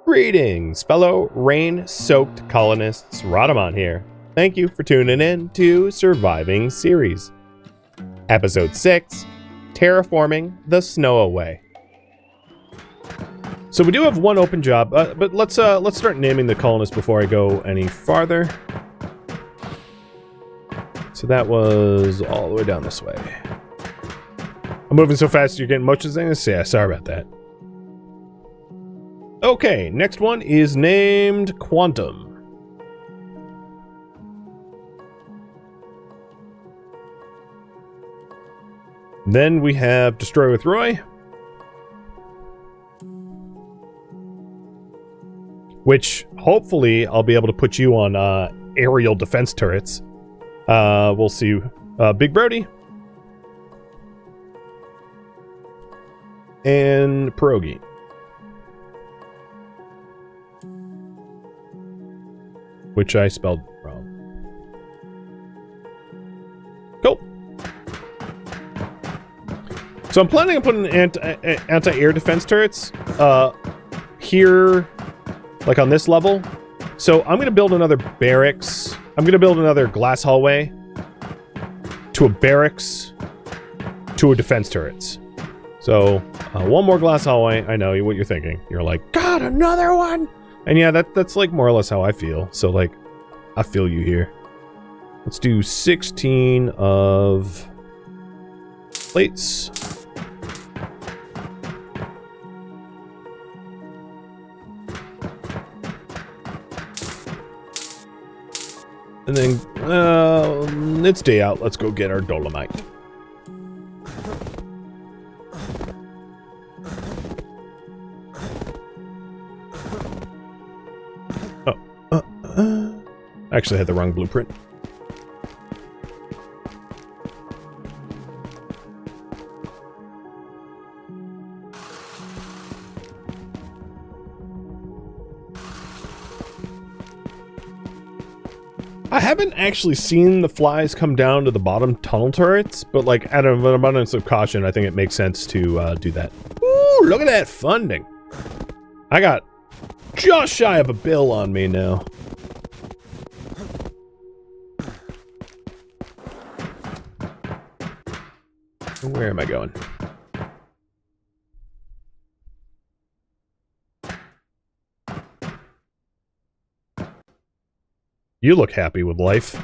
Greetings, fellow rain-soaked colonists. Radamon here. Thank you for tuning in to Surviving Ceres. Episode 6, Terraforming the Snow Away. So we do have one open job, but let's start naming the colonists before I go any farther. So that was all the way down this way. I'm moving so fast you're getting motion sickness? Yeah, sorry about that. Okay, next one is named Quantum. Then we have Destroy with Roy. Which, hopefully, I'll be able to put you on aerial defense turrets. We'll see. Big Brody. And Pierogi. Which I spelled wrong. Cool. So I'm planning on putting anti-air defense turrets here, like on this level. So I'm going to build another barracks. I'm going to build another glass hallway to a barracks to a defense turrets. So one more glass hallway. I know what you're thinking. You're like, God, another one! And yeah, that's like more or less how I feel. So like, I feel you here. Let's do 16 of plates. And then, it's day out. Let's go get our dolomite. Actually, I had the wrong blueprint. I haven't actually seen the flies come down to the bottom tunnel turrets, but like out of an abundance of caution, I think it makes sense to do that. Ooh, look at that funding. I got just shy of a bill on me now. Where am I going? You look happy with life.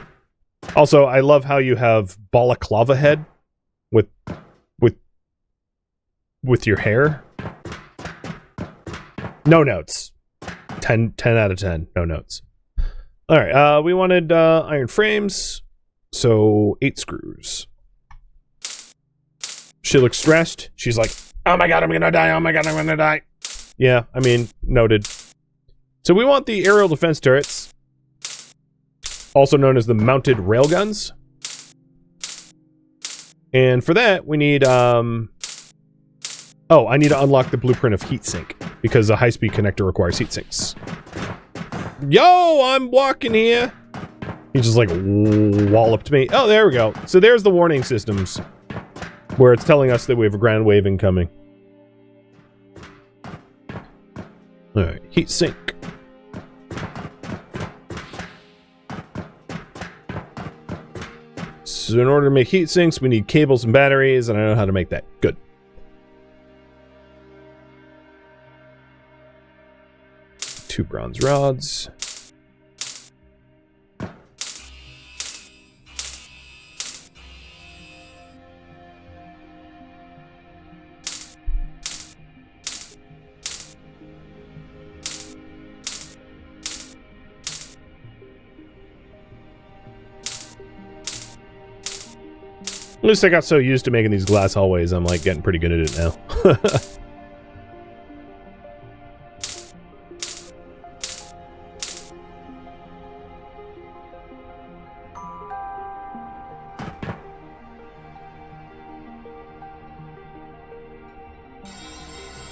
Also, I love how you have balaclava head with your hair. No notes. 10 out of 10. No notes. All right. We wanted iron frames, so 8 screws. She looks stressed. She's like, oh my god, I'm gonna die. Oh my god, I'm gonna die. Yeah, I mean, noted. So we want the aerial defense turrets, also known as the mounted railguns. And for that, we need, oh, I need to unlock the blueprint of heatsink, because a high-speed connector requires heatsinks. Yo, I'm walking here. He just, like, walloped me. Oh, there we go. So there's the warning systems, where it's telling us that we have a ground wave incoming. Alright, heat sink. So in order to make heat sinks, we need cables and batteries, and I know how to make that. Good. Two bronze rods. At least I got so used to making these glass hallways, I'm like getting pretty good at it now.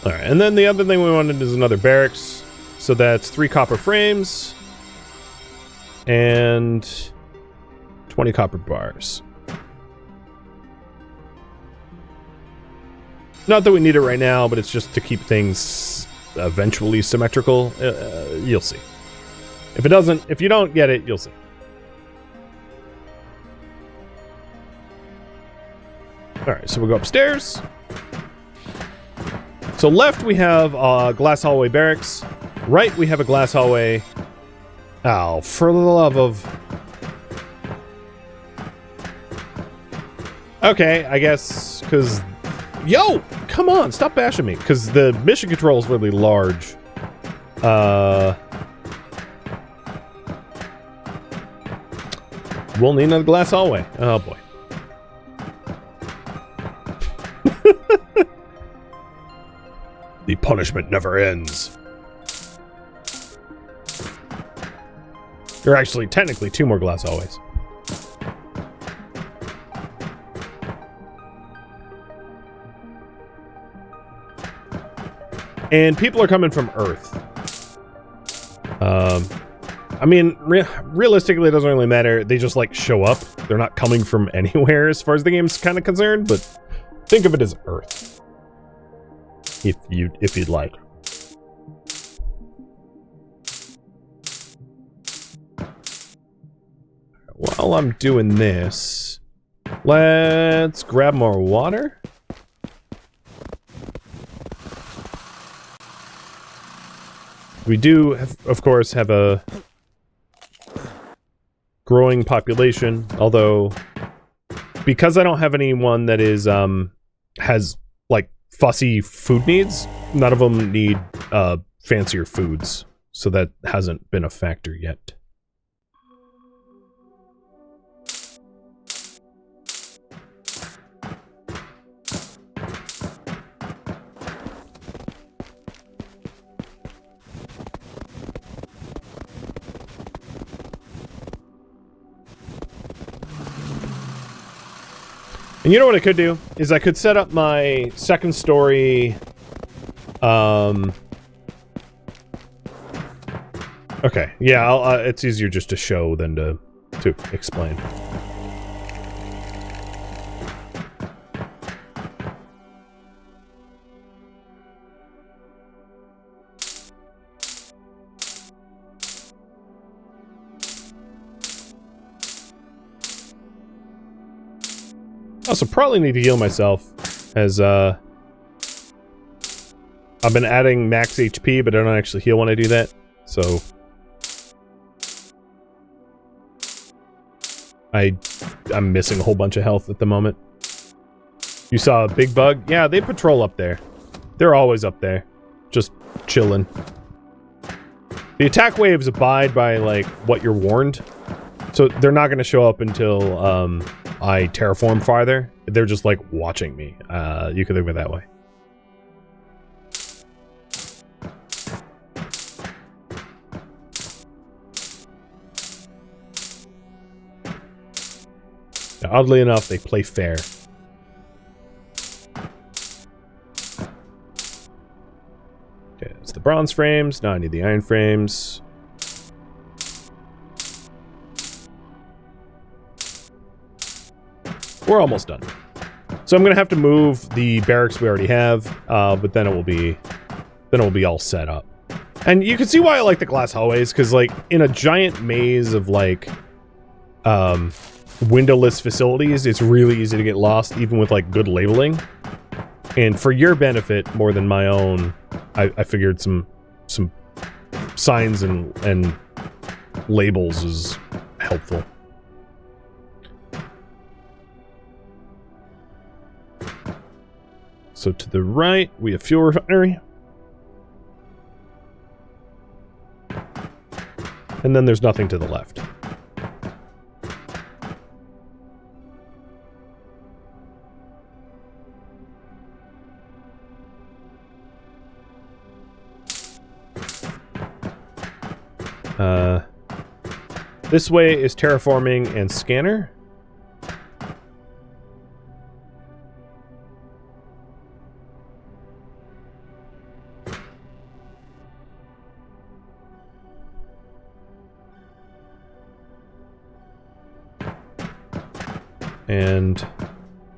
Alright, and then the other thing we wanted is another barracks. So that's 3 copper frames and 20 copper bars. Not that we need it right now, but it's just to keep things eventually symmetrical. You'll see. If it doesn't, if you don't get it, you'll see. All right, so we'll go upstairs. So left we have glass hallway barracks. Right we have a glass hallway. Oh, for the love of... Okay, I guess, because... Yo! Come on, stop bashing me, because the mission control is really large. We'll need another glass hallway. Oh, boy. The punishment never ends. There are actually technically 2 more glass hallways. And people are coming from Earth. I mean, realistically, it doesn't really matter. They just, like, show up. They're not coming from anywhere as far as the game's kind of concerned, but think of it as Earth. If you'd like. While I'm doing this, let's grab more water. We do, of course, have a growing population, although because I don't have anyone that is has like fussy food needs, none of them need fancier foods, so that hasn't been a factor yet. And you know what I could do? Is I could set up my second story... Okay, yeah, it's easier just to show than to explain. Also, probably need to heal myself, as I've been adding max HP, but I don't actually heal when I do that, so I'm missing a whole bunch of health at the moment. You saw a big bug? Yeah, they patrol up there. They're always up there, just chilling. The attack waves abide by, like, what you're warned, so they're not going to show up until I terraform farther. They're just, like, watching me. You can think of it that way. Now, oddly enough, they play fair. Okay, it's the bronze frames. Now I need the iron frames. We're almost done. So I'm gonna have to move the barracks we already have, but then it will be all set up. And you can see why I like the glass hallways, because, like, in a giant maze of, like, windowless facilities, it's really easy to get lost, even with, like, good labeling. And for your benefit more than my own, I figured some signs and labels is helpful. So to the right, we have fuel refinery. And then there's nothing to the left. This way is terraforming and scanner. And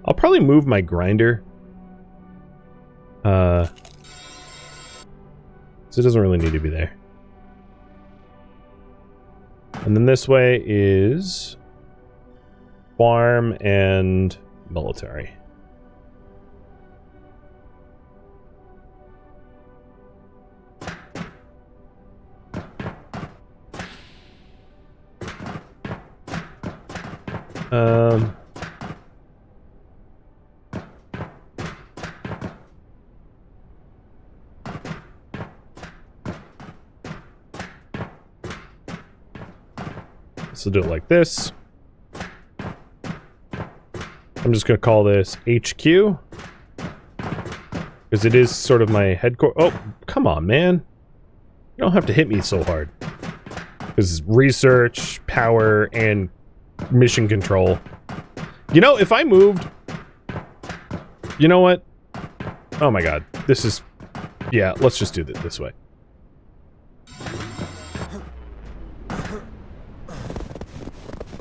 I'll probably move my grinder So it doesn't really need to be there. And then this way is farm and military. So do it like this. I'm just going to call this HQ. Because it is sort of my headquarters. Oh, come on, man. You don't have to hit me so hard. Because research, power, and mission control. You know, if I moved... You know what? Oh my god. This is... Yeah, let's just do it this way.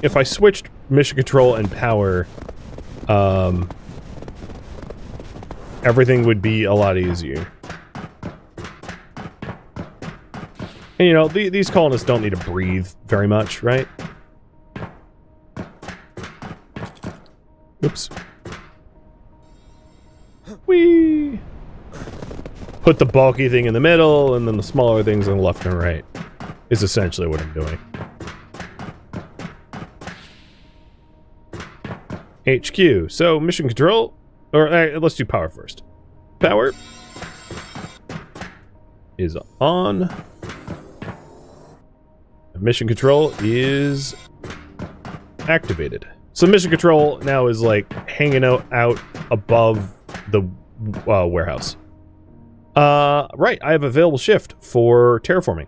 If I switched mission control and power, everything would be a lot easier. And you know, these colonists don't need to breathe very much, right? Oops. Whee! Put the bulky thing in the middle, and then the smaller things on the left and right. Is essentially what I'm doing. HQ. So, mission control, or let's do power first. Power is on. Mission control is activated. So mission control now is like hanging out above the warehouse. Right, I have available shift for terraforming.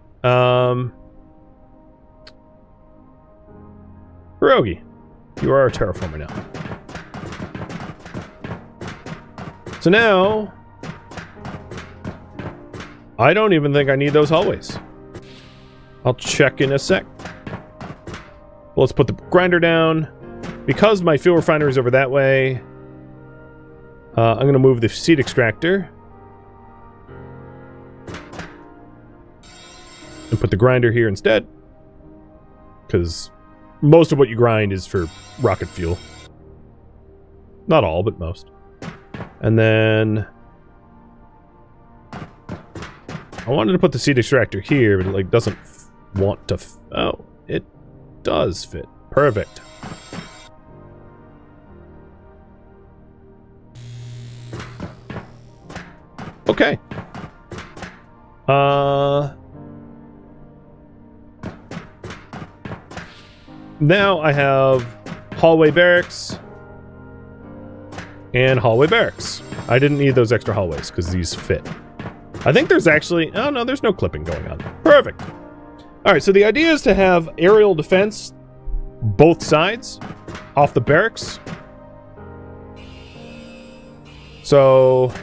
Pierogi, you are a terraformer now. So now, I don't even think I need those hallways. I'll check in a sec. Let's put the grinder down. Because my fuel refinery is over that way, I'm going to move the seed extractor. And put the grinder here instead. Because most of what you grind is for rocket fuel. Not all, but most. And then I wanted to put the seed extractor here, but it like doesn't want to. Oh, it does fit. Perfect. Okay. Now I have hallway barracks and hallway barracks. I didn't need those extra hallways because these fit. I think there's actually... Oh, no, there's no clipping going on. Perfect. All right, so the idea is to have aerial defense both sides off the barracks. So...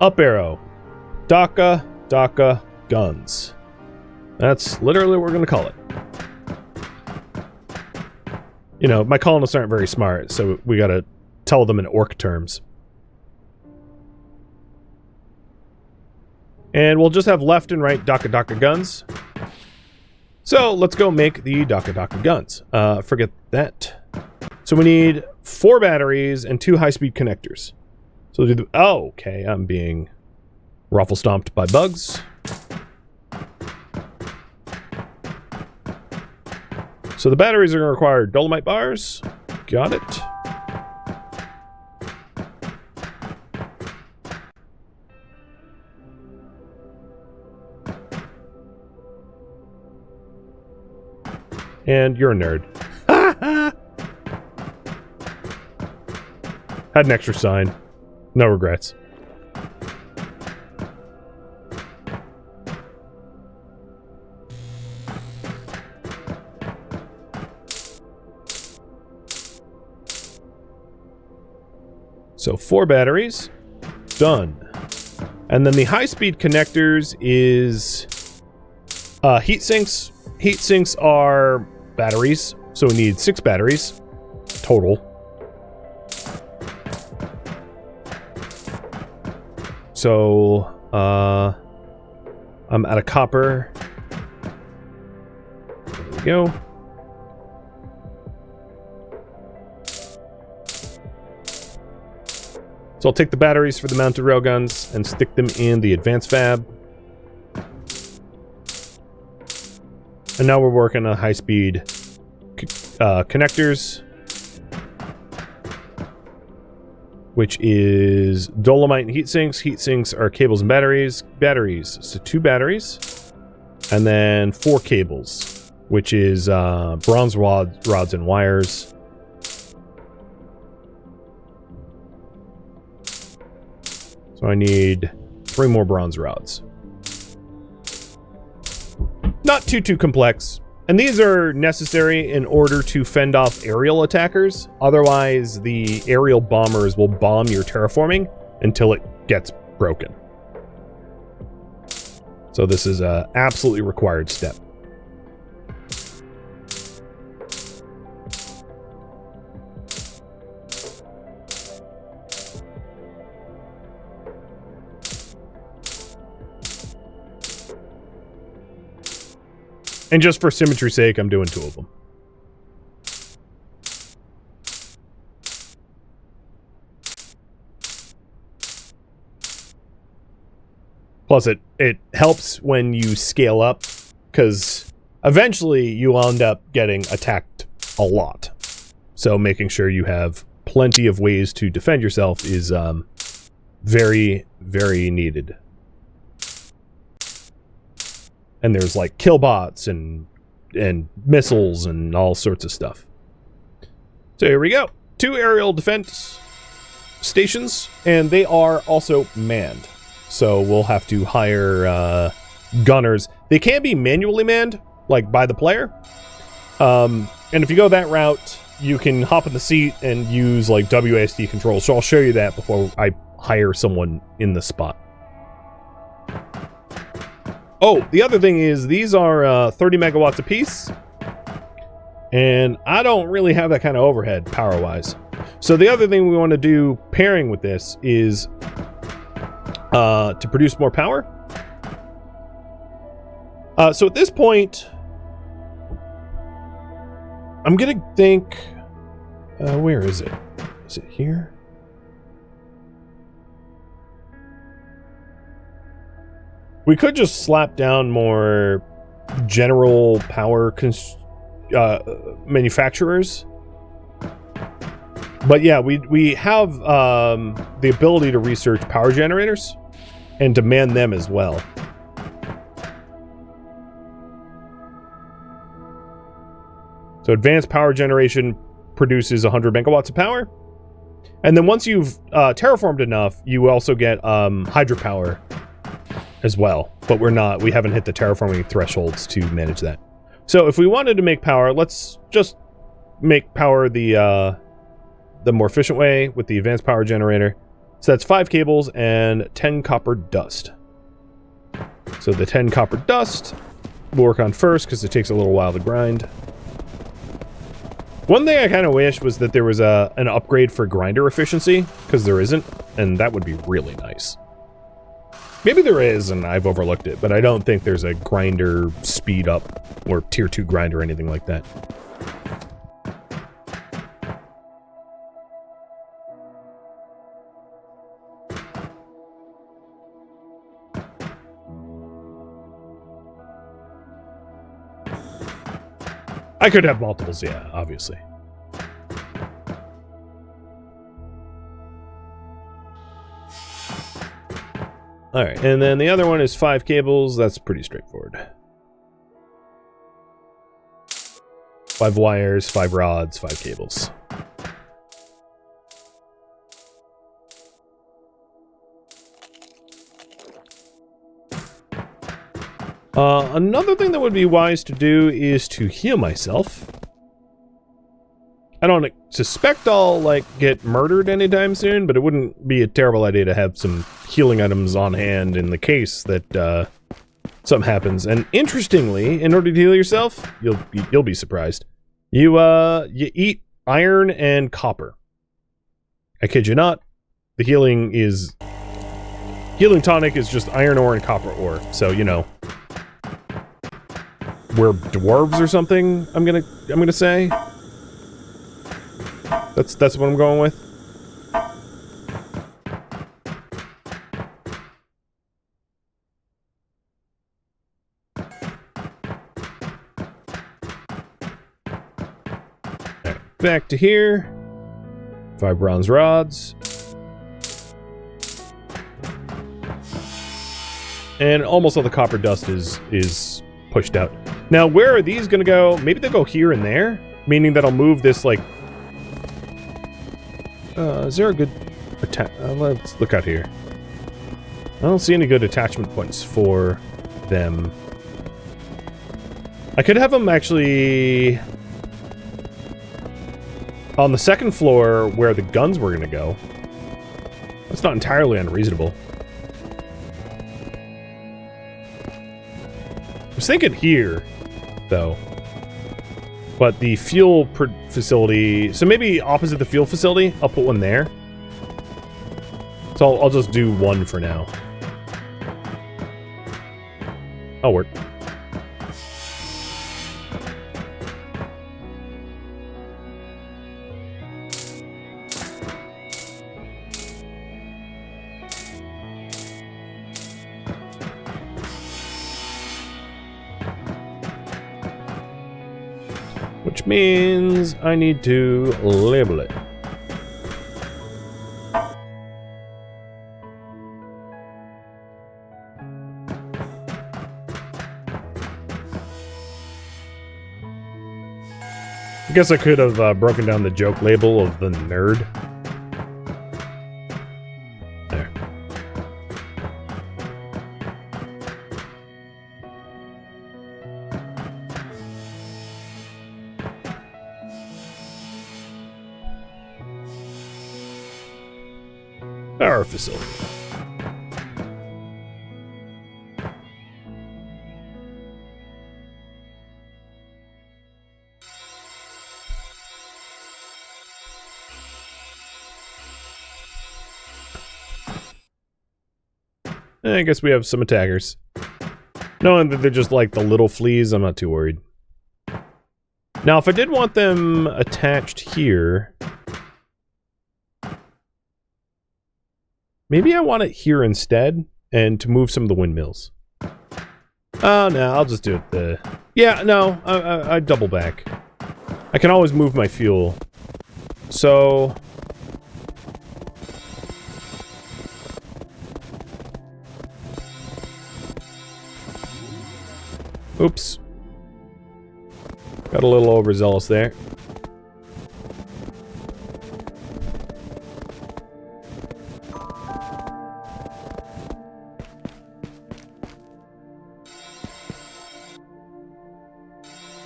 Up arrow. DACA guns. That's literally what we're going to call it. You know, my colonists aren't very smart, so we got to tell them in orc terms. And we'll just have left and right DACA guns. So let's go make the DACA guns. Forget that. So we need 4 batteries and 2 high-speed connectors. So we'll do the... Oh, okay, I'm being raffle stomped by bugs. So the batteries are going to require dolomite bars. Got it. And you're a nerd. Had an extra sign. No regrets. So 4 batteries. Done. And then the high-speed connectors is heat sinks. Heat sinks are batteries, so we need 6 batteries total. So, I'm out of copper. There we go. So I'll take the batteries for the mounted railguns and stick them in the advanced fab. And now we're working on high-speed connectors, which is dolomite and heat sinks. Heat sinks are cables and batteries. Batteries, so 2 batteries. And then 4 cables, which is bronze rods and wires. So I need 3 more bronze rods. Not too complex. And these are necessary in order to fend off aerial attackers. Otherwise, the aerial bombers will bomb your terraforming until it gets broken. So this is an absolutely required step. And just for symmetry's sake, I'm doing 2 of them. Plus, it helps when you scale up, because eventually you end up getting attacked a lot. So making sure you have plenty of ways to defend yourself is very, very needed. And there's like kill bots and missiles and all sorts of stuff. So here we go. 2 aerial defense stations, and they are also manned. So we'll have to hire gunners. They can be manually manned, like by the player. And if you go that route, you can hop in the seat and use like WASD controls. So I'll show you that before I hire someone in the spot. Oh, the other thing is these are 30 megawatts apiece, and I don't really have that kind of overhead power-wise. So the other thing we want to do pairing with this is to produce more power. So at this point, I'm gonna think, where is it? Is it here? We could just slap down more general power manufacturers. But yeah, we have the ability to research power generators and to man them as well. So advanced power generation produces 100 megawatts of power. And then once you've terraformed enough, you also get hydropower as well, but we haven't hit the terraforming thresholds to manage that. So if we wanted to make power, let's just make power the more efficient way with the advanced power generator. So that's 5 cables and 10 copper dust. So the 10 copper dust we'll work on first because it takes a little while to grind. One thing I kind of wish was that there was an upgrade for grinder efficiency, because there isn't, and that would be really nice. Maybe there is, and I've overlooked it, but I don't think there's a grinder speed up or tier 2 grinder or anything like that. I could have multiples, yeah, obviously. Alright, and then the other one is 5 cables. That's pretty straightforward. 5 wires, 5 rods, 5 cables. Another thing that would be wise to do is to heal myself. I don't suspect I'll, like, get murdered anytime soon, but it wouldn't be a terrible idea to have some healing items on hand in the case that, something happens. And interestingly, in order to heal yourself, you'll be surprised. You eat iron and copper. I kid you not. The healing is Healing tonic is just iron ore and copper ore. So, you know, we're dwarves or something, I'm gonna say. That's what I'm going with. Alright, back to here. 5 bronze rods. And almost all the copper dust is pushed out. Now, where are these gonna go? Maybe they'll go here and there? Meaning that I'll move this, like... is there a good... let's look out here. I don't see any good attachment points for them. I could have them actually... on the second floor where the guns were gonna go. That's not entirely unreasonable. I was thinking here, though. But the fuel facility... so maybe opposite the fuel facility, I'll put one there. So I'll just do one for now. That'll work. Which means I need to label it. I guess I could have broken down the joke label of the nerd. There. Power facility. I guess we have some attackers. Knowing that they're just like the little fleas, I'm not too worried. Now, if I did want them attached here... maybe I want it here instead, and to move some of the windmills. Oh, no, I'll just do it yeah, no, I double back. I can always move my fuel. So... oops. Got a little overzealous there.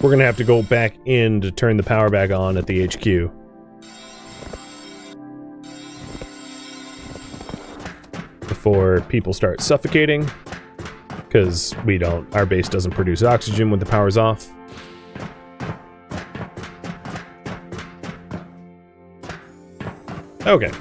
We're gonna have to go back in to turn the power back on at the HQ. Before people start suffocating. Because our base doesn't produce oxygen when the power's off. Okay.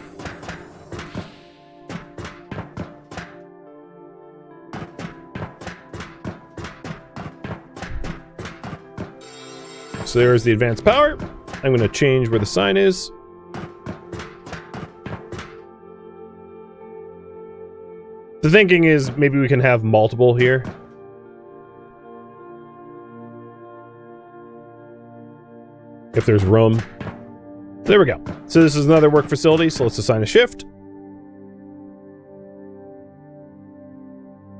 So there's the advanced power. I'm going to change where the sign is. The thinking is maybe we can have multiple here. If there's room. There we go. So this is another work facility, so let's assign a shift.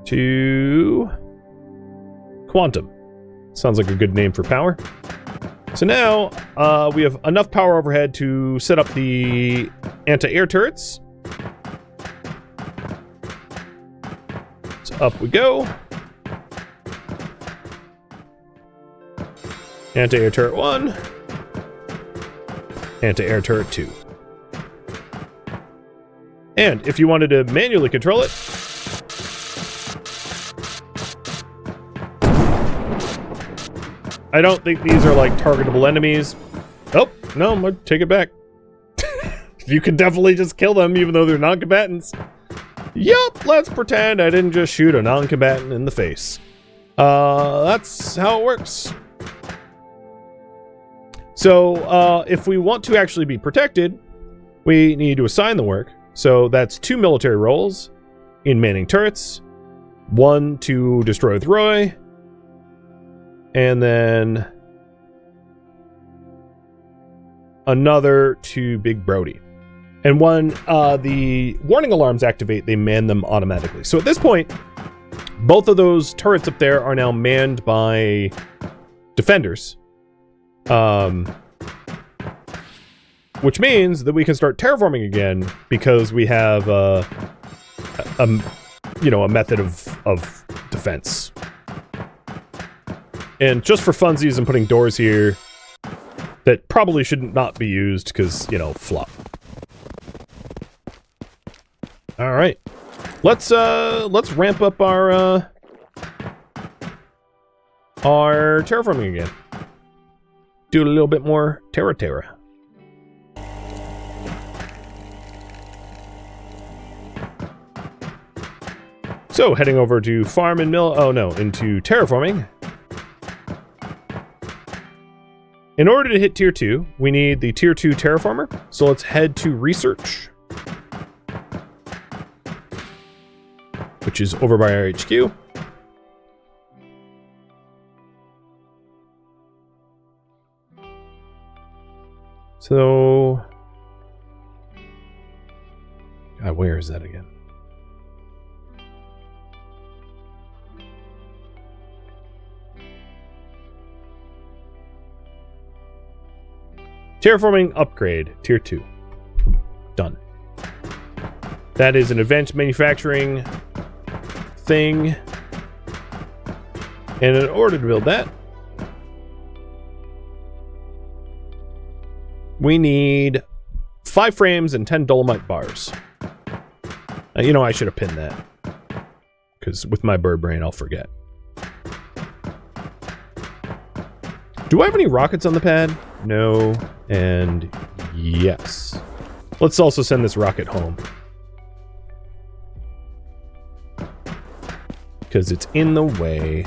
To... Quantum. Sounds like a good name for power. So now, we have enough power overhead to set up the anti-air turrets. So up we go. Anti-air turret 1. Anti-air turret 2. And if you wanted to manually control it, I don't think these are like targetable enemies. Oh, no, I'm gonna take it back. You can definitely just kill them even though they're non-combatants. Yup, let's pretend I didn't just shoot a non-combatant in the face. That's how it works. So, if we want to actually be protected, we need to assign the work. So that's 2 military roles in manning turrets, 1 to destroy Roy, and then another to Big Brody. And when the warning alarms activate, they man them automatically. So at this point, both of those turrets up there are now manned by defenders. Which means that we can start terraforming again because we have a method of defense. And just for funsies, I'm putting doors here that probably should not be used because, flop. All right, let's ramp up our terraforming again. Do a little bit more terra. So heading over to farm and mill. Oh no, into terraforming. In order to hit tier 2, we need the tier 2 terraformer. So let's head to research, which is over by our HQ. So, God, where is that again? Terraforming upgrade, tier 2. Done. That is an advanced manufacturing thing. And in order to build that, we need 5 frames and 10 dolomite bars. I should have pinned that. Because with my bird brain, I'll forget. Do I have any rockets on the pad? No. And yes. Let's also send this rocket home. Because it's in the way.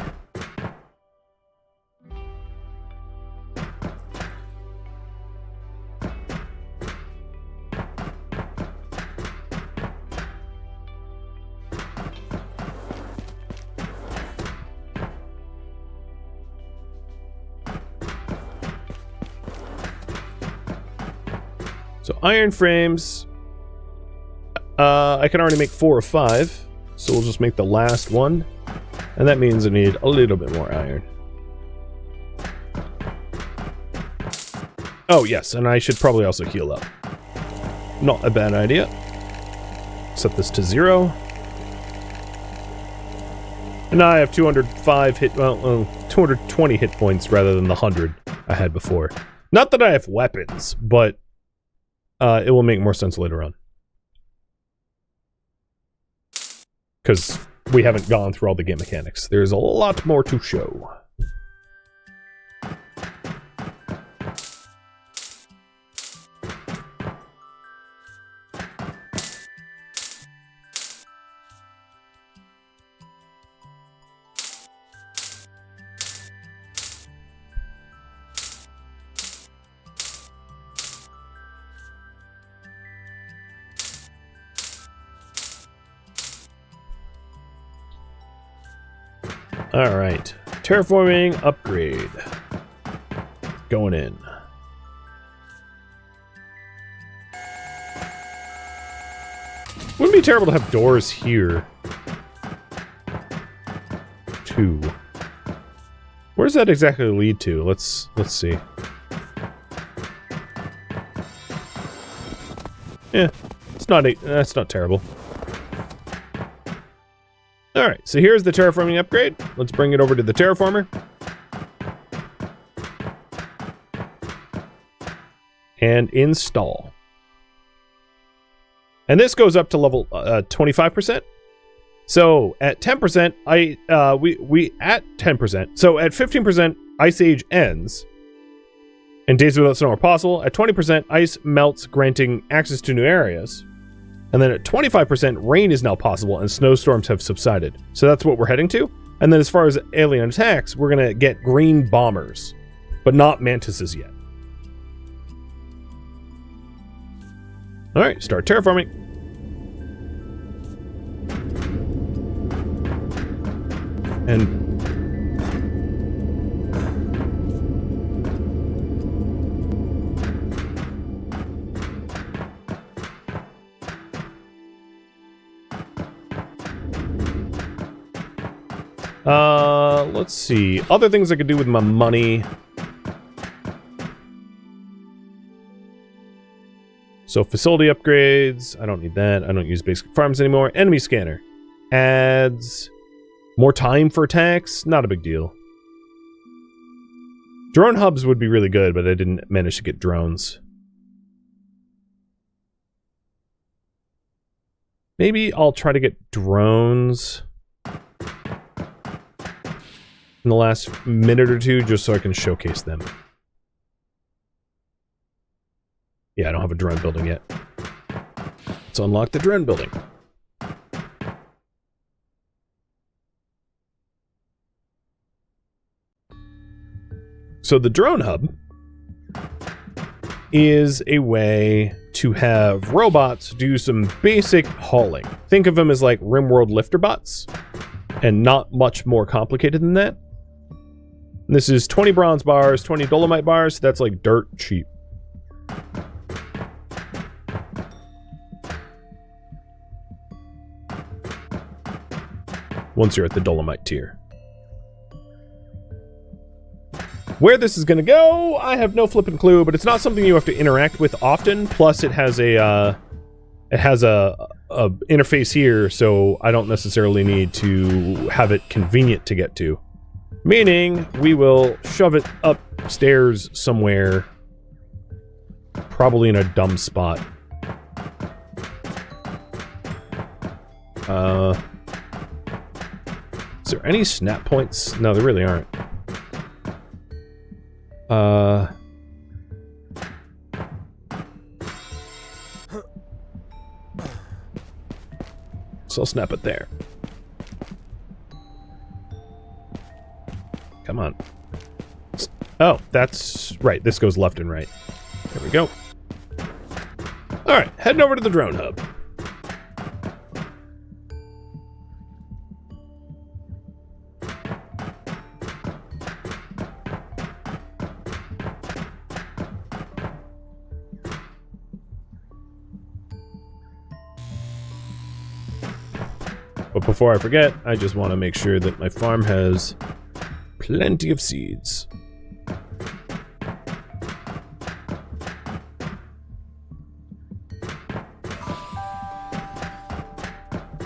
So iron frames, I can already make 4 or 5, so we'll just make the last one, and that means I need a little bit more iron. Oh yes, and I should probably also heal up. Not a bad idea. Set this to 0. And now I have 220 hit points rather than the 100 I had before. Not that I have weapons, but it will make more sense later on. Because we haven't gone through all the game mechanics. There's a lot more to show. Alright, terraforming upgrade. Going in. Wouldn't be terrible to have doors here. 2. Where does that exactly lead to? Let's see. Yeah, that's not terrible. Alright, so here's the terraforming upgrade. Let's bring it over to the terraformer. And install. And this goes up to level 25%. So at 10%, we at 10%. So at 15%, Ice Age ends. And days without snow are possible. At 20%, ice melts, granting access to new areas. And then at 25%, rain is now possible and snowstorms have subsided. So that's what we're heading to. And then as far as alien attacks, we're going to get green bombers, but not mantises yet. All right, start terraforming. And let's see. Other things I could do with my money. So facility upgrades. I don't need that. I don't use basic farms anymore. Enemy scanner. Adds more time for attacks. Not a big deal. Drone hubs would be really good, but I didn't manage to get drones. Maybe I'll try to get drones in the last minute or two, just so I can showcase them. Yeah, I don't have a drone building yet. Let's unlock the drone building. So the drone hub is a way to have robots do some basic hauling. Think of them as like RimWorld lifter bots, and not much more complicated than that. This is 20 bronze bars, 20 dolomite bars. That's like dirt cheap. Once you're at the dolomite tier. Where this is going to go, I have no flipping clue, but it's not something you have to interact with often. Plus, it has a interface here, so I don't necessarily need to have it convenient to get to. Meaning, we will shove it upstairs somewhere, probably in a dumb spot. Is there any snap points? No, there really aren't. So I'll snap it there. Come on. Oh, that's right. This goes left and right. There we go. All right, heading over to the drone hub. But before I forget, I just want to make sure that my farm has plenty of seeds.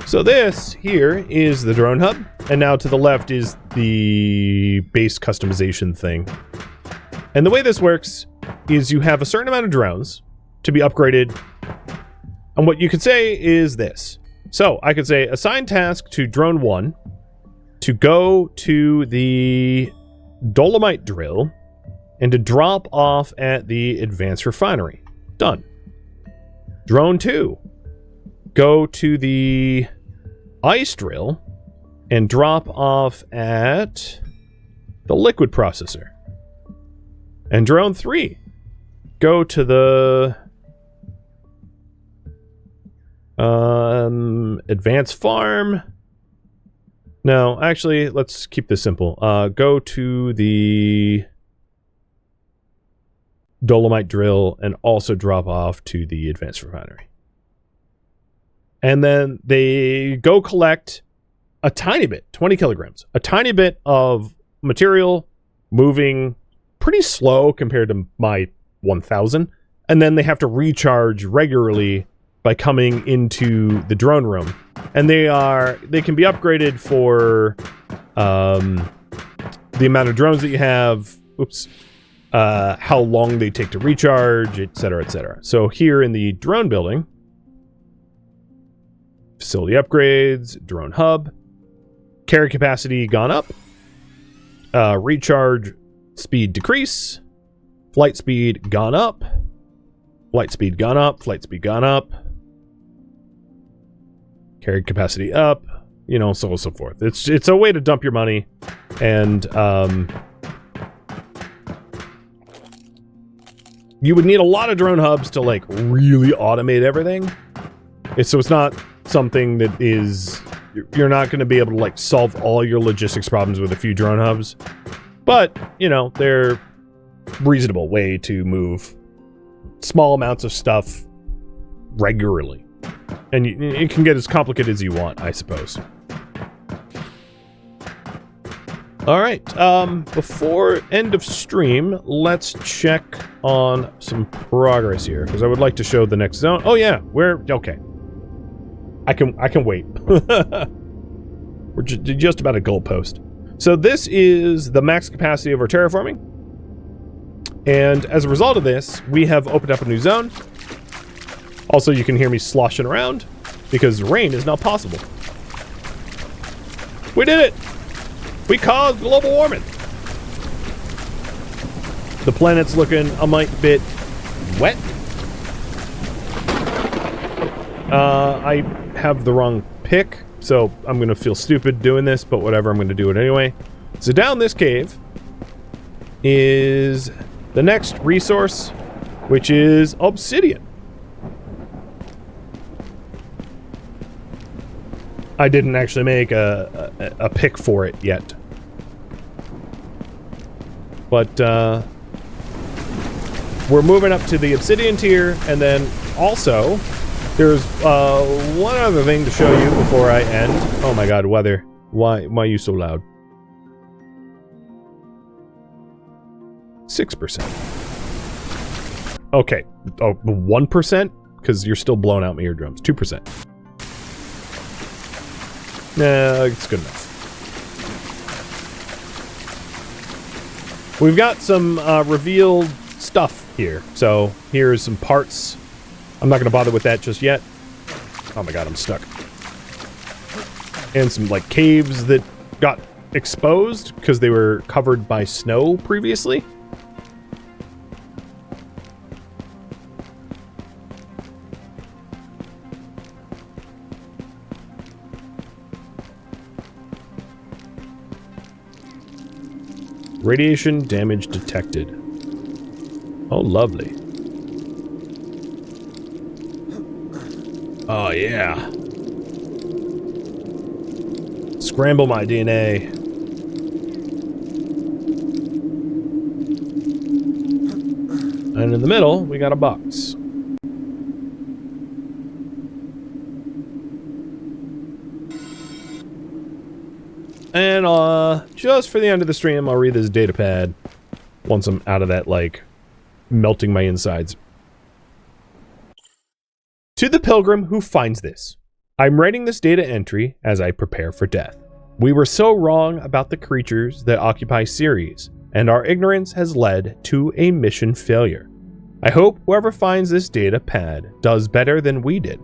So this here is the drone hub, and now to the left is the base customization thing. And the way this works is you have a certain amount of drones to be upgraded, and what you could say is this. So I could say assign task to drone 1 to go to the dolomite drill and to drop off at the advanced refinery. Done. Drone 2, go to the ice drill and drop off at the liquid processor. And drone 3, go to the advanced farm. No, actually, let's keep this simple. Go to the dolomite drill and also drop off to the advanced refinery. And then they go collect a tiny bit, 20 kilograms, a tiny bit of material moving pretty slow compared to my 1,000. And then they have to recharge regularly by coming into the drone room. And they can be upgraded for the amount of drones that you have, how long they take to recharge, etc., etc. So here in the drone building, facility upgrades, drone hub, carry capacity gone up, recharge speed decrease, flight speed gone up, flight speed gone up, flight speed gone up. carry capacity up, you know, so on and so forth. It's a way to dump your money, and you would need a lot of drone hubs to like really automate everything. So it's not something that is, you're not going to be able to like solve all your logistics problems with a few drone hubs, but you know, they're reasonable way to move small amounts of stuff regularly. And it can get as complicated as you want, I suppose. All right, before end of stream, let's check on some progress here, because I would like to show the next zone. Oh yeah, okay. I can wait. We're just about a goalpost. So this is the max capacity of our terraforming. And as a result of this, we have opened up a new zone. Also, you can hear me sloshing around because rain is now possible. We did it! We caused global warming. The planet's looking a mite bit wet. I have the wrong pick, so I'm going to feel stupid doing this, but whatever, I'm going to do it anyway. So down this cave is the next resource, which is obsidian. I didn't actually make a pick for it yet. But we're moving up to the obsidian tier, and then also there's one other thing to show you before I end. Oh my god, weather. Why are you so loud? 6%. Okay. Oh, 1%? Because you're still blowing out my eardrums. 2%. Nah, it's good enough. We've got some revealed stuff here. So here's some parts. I'm not going to bother with that just yet. Oh my god, I'm stuck. And some like caves that got exposed because they were covered by snow previously. Radiation damage detected. Oh, lovely. Oh, yeah. Scramble my DNA. And in the middle, we got a box. And just for the end of the stream, I'll read this data pad once I'm out of that, like, melting my insides. To the pilgrim who finds this, I'm writing this data entry as I prepare for death. We were so wrong about the creatures that occupy Ceres, and our ignorance has led to a mission failure. I hope whoever finds this data pad does better than we did.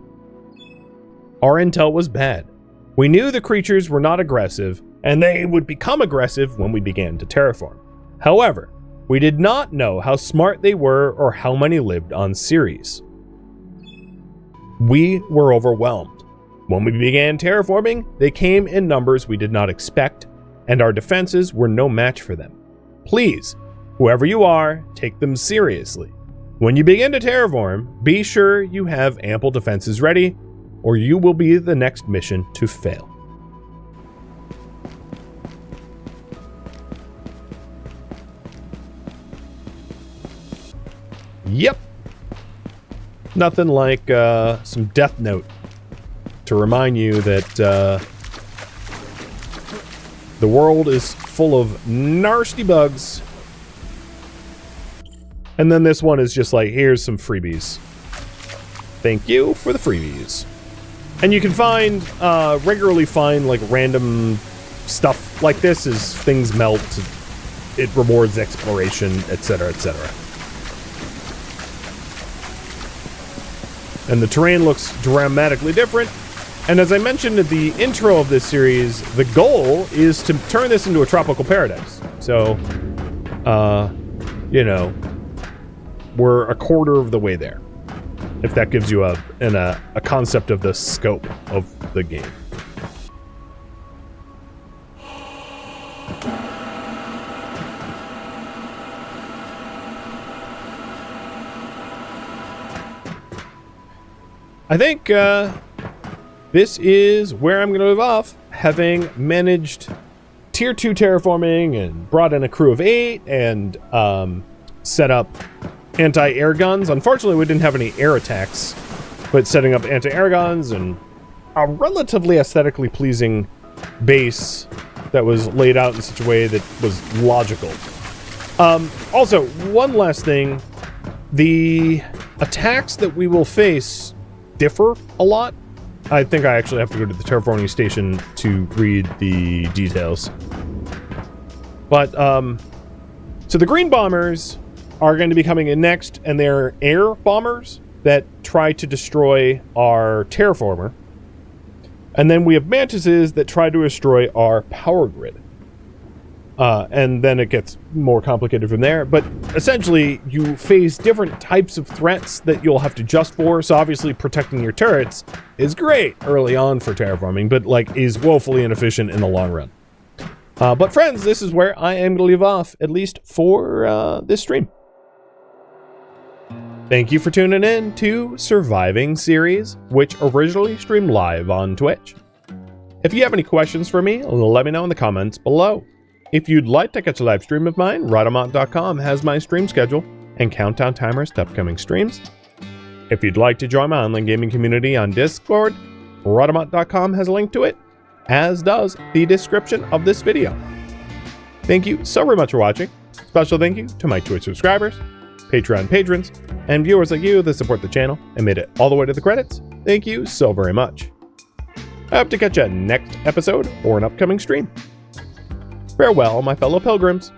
Our intel was bad. We knew the creatures were not aggressive, and they would become aggressive when we began to terraform. However, we did not know how smart they were or how many lived on Ceres. We were overwhelmed. When we began terraforming, they came in numbers we did not expect, and our defenses were no match for them. Please, whoever you are, take them seriously. When you begin to terraform, be sure you have ample defenses ready, or you will be the next mission to fail. Yep. Nothing like some Death Note to remind you that the world is full of nasty bugs. And then this one is just like, here's some freebies. Thank you for the freebies. And you can find, regularly find like random stuff like this as things melt. It rewards exploration, etc., etc. And the terrain looks dramatically different. And as I mentioned at the intro of this series, the goal is to turn this into a tropical paradise. So, you know, we're a quarter of the way there. if that gives you a concept of the scope of the game. I think this is where I'm going to leave off, having managed tier 2 terraforming and brought in a crew of 8 and set up anti-air guns. Unfortunately, we didn't have any air attacks, but setting up anti-air guns and a relatively aesthetically pleasing base that was laid out in such a way that was logical. Also, one last thing, the attacks that we will face differ a lot. I think I actually have to go to the terraforming station to read the details. But, so the green bombers are going to be coming in next, and they're air bombers that try to destroy our terraformer. And then we have mantises that try to destroy our power grid. And then it gets more complicated from there. But essentially, you face different types of threats that you'll have to adjust for. So obviously, protecting your turrets is great early on for terraforming, but like is woefully inefficient in the long run. But friends, this is where I am going to leave off, at least for this stream. Thank you for tuning in to Surviving Ceres, which originally streamed live on Twitch. If you have any questions for me, let me know in the comments below. If you'd like to catch a live stream of mine, Radamat.com has my stream schedule and countdown timers to upcoming streams. If you'd like to join my online gaming community on Discord, Radamat.com has a link to it, as does the description of this video. Thank you so very much for watching. Special thank you to my Twitch subscribers, Patreon patrons, and viewers like you that support the channel and made it all the way to the credits. Thank you so very much. I hope to catch you next episode or an upcoming stream. Farewell, my fellow pilgrims.